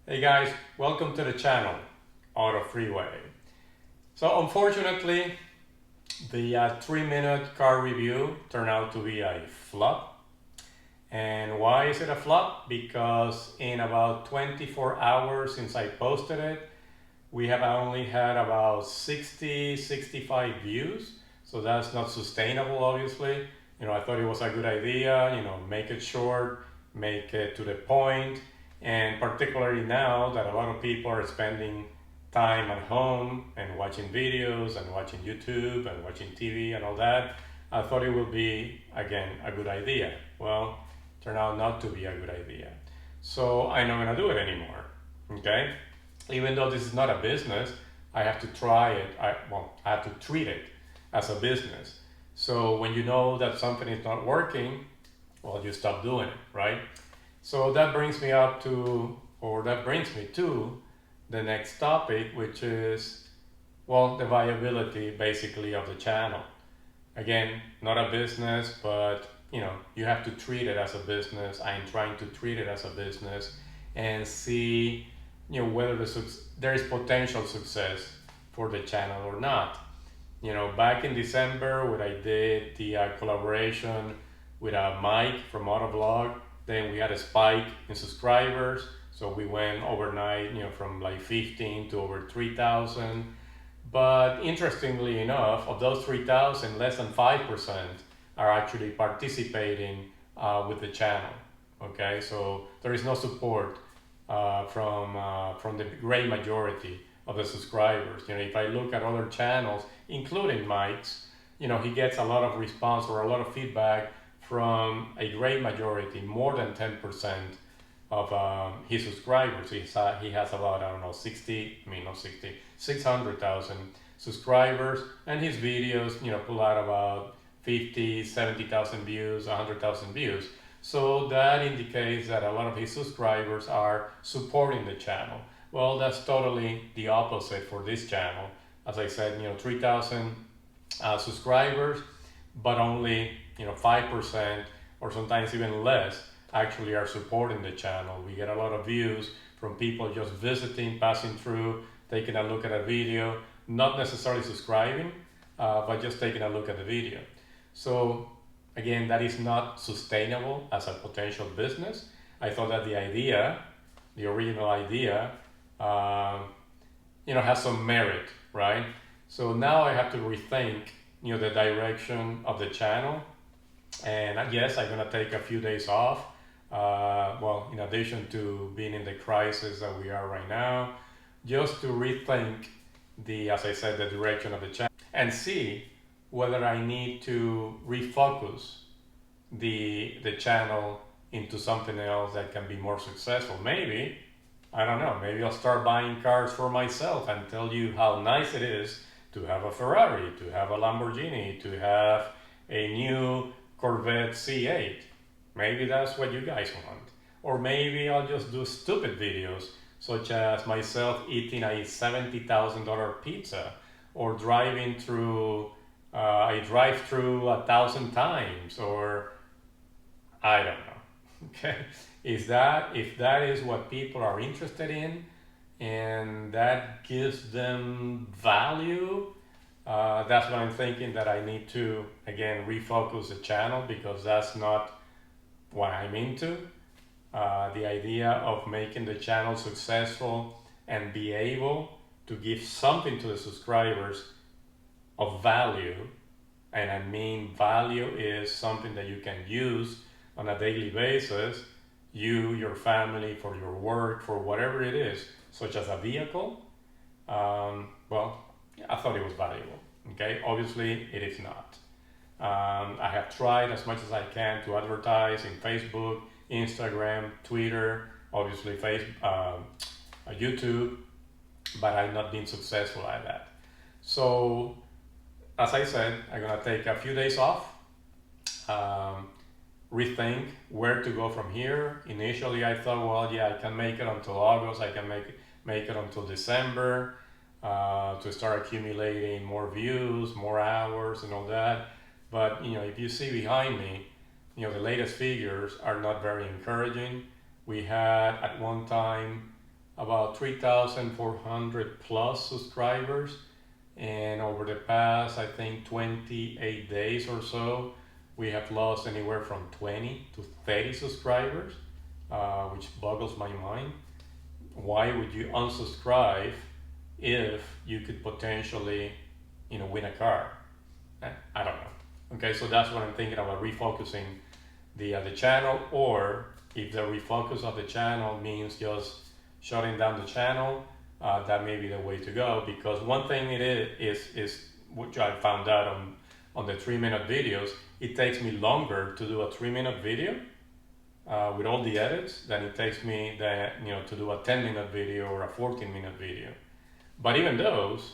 Hey guys, welcome to the channel, Auto Freeway. So unfortunately, the 3-minute car review turned out to be a flop. And why is it a flop? Because in about 24 hours since I posted it, we have only had about 65 views. So that's not sustainable, obviously. I thought it was a good idea, make it short, make it to the point. And particularly now that a lot of people are spending time at home and watching videos and watching YouTube and watching TV and all that, I thought it would be, again, a good idea. Well, turned out not to be a good idea. So I'm not gonna do it anymore, okay? Even though this is not a business, I have to try it, I have to treat it as a business. So when you know that something is not working, well, you stop doing it, right? So that brings me to the next topic, which is, well, the viability basically of the channel. Again, not a business, but you have to treat it as a business. I'm trying to treat it as a business and see, whether there is potential success for the channel or not. Back in December when I did the collaboration with Mike from Autovlog, then we had a spike in subscribers. So we went overnight, from like 15 to over 3,000. But interestingly enough, of those 3,000, less than 5% are actually participating with the channel. Okay, so there is no support from the great majority of the subscribers. If I look at other channels, including Mike's, he gets a lot of response or a lot of feedback from a great majority, more than 10% of his subscribers. He has about, I don't know, 600,000 subscribers, and his videos, pull out about 50, 70,000 views, 100,000 views. So that indicates that a lot of his subscribers are supporting the channel. Well, that's totally the opposite for this channel. As I said, 3,000 subscribers, but only 5% or sometimes even less actually are supporting the channel. We get a lot of views from people just visiting, passing through, taking a look at a video, not necessarily subscribing, but just taking a look at the video. So again, that is not sustainable as a potential business. I thought that the original idea, has some merit, right? So now I have to rethink, the direction of the channel. And yes, I'm gonna take a few days off. Well, in addition to being in the crisis that we are right now, just to rethink as I said, the direction of the channel and see whether I need to refocus the channel into something else that can be more successful. Maybe, I don't know, maybe I'll start buying cars for myself and tell you how nice it is to have a Ferrari, to have a Lamborghini, to have a new Corvette C8. Maybe that's what you guys want. Or maybe I'll just do stupid videos, such as myself eating a $70,000 pizza, or driving through a drive-through 1,000 times, or I don't know. Okay, if that is what people are interested in, and that gives them value, that's what I'm thinking, that I need to, again, refocus the channel, because that's not what I'm into. The idea of making the channel successful and be able to give something to the subscribers of value, and I mean value is something that you can use on a daily basis, you, your family, for your work, for whatever it is, such as a vehicle. Well, I thought it was valuable. Okay, obviously it is not. I have tried as much as I can to advertise in Facebook, Instagram, Twitter, obviously YouTube, but I've not been successful at that. So, as I said, I'm gonna take a few days off, rethink where to go from here. Initially, I thought, well, yeah, I can make it until August, I can make it until December, to start accumulating more views, more hours, and all that. But if you see behind me, the latest figures are not very encouraging. We had at one time about 3,400 plus subscribers. And over the past, I think, 28 days or so, we have lost anywhere from 20 to 30 subscribers, which boggles my mind. Why would you unsubscribe if you could potentially, win a car? I don't know. Okay, so that's what I'm thinking about, refocusing the channel, or if the refocus of the channel means just shutting down the channel, that may be the way to go. Because one thing it is which I found out on the 3-minute videos, it takes me longer to do a 3-minute video with all the edits than it takes me to do a 10-minute video or a 14-minute video. But even those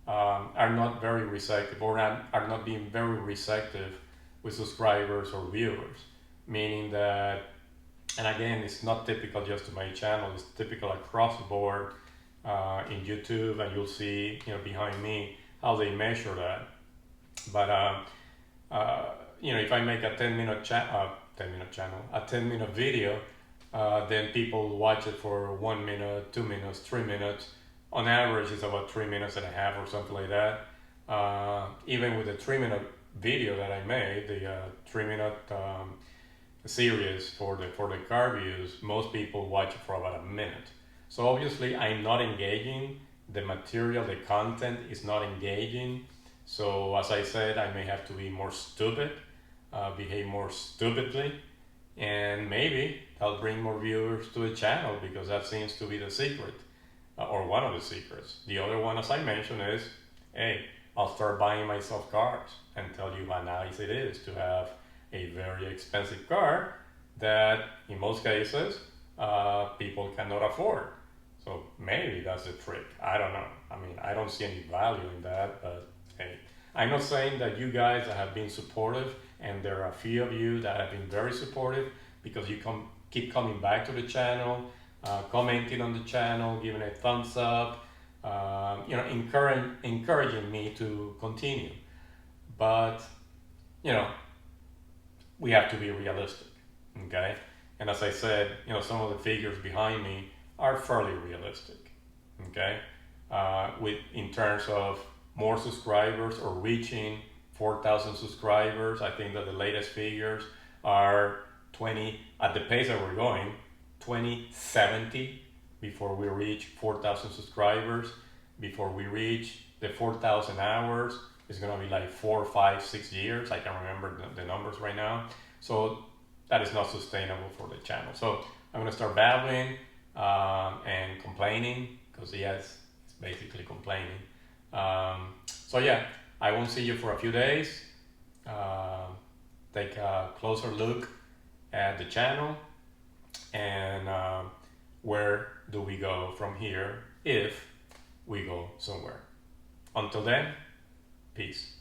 are not very receptive, or are not being very receptive with subscribers or viewers. Meaning that, and again, it's not typical just to my channel, it's typical across the board in YouTube, and you'll see behind me how they measure that. But if I make a 10-minute channel, a 10-minute video, then people watch it for 1 minute, 2 minutes, 3 minutes. On average, it's about 3 minutes and a half or something like that. Even with the 3-minute video that I made, the 3-minute series for the car views, most people watch it for about a minute. So obviously, I'm not engaging. The material, the content is not engaging. So as I said, I may have to be more stupid, behave more stupidly, and maybe I'll bring more viewers to the channel, because that seems to be the secret, or one of the secrets. The other one, as I mentioned, is, hey, I'll start buying myself cars and tell you how nice it is to have a very expensive car that in most cases people cannot afford. So maybe that's the trick. I don't know. I mean, I don't see any value in that, but hey, I'm not saying that you guys that have been supportive, and there are a few of you that have been very supportive, because you keep coming back to the channel, commenting on the channel, giving a thumbs up, encouraging me to continue. But we have to be realistic, okay? And as I said, some of the figures behind me are fairly realistic, okay? In terms of more subscribers, or reaching 4,000 subscribers, I think that the latest figures are 20, at the pace that we're going, 2070 before we reach 4,000 subscribers. Before we reach the 4,000 hours, it's gonna be like 4, 5, 6 years. I can't remember the numbers right now. So that is not sustainable for the channel. So I'm gonna start babbling and complaining, because yes, it's basically complaining. So yeah, I won't see you for a few days. Take a closer look at the channel, and where do we go from here, if we go somewhere. Until then, peace.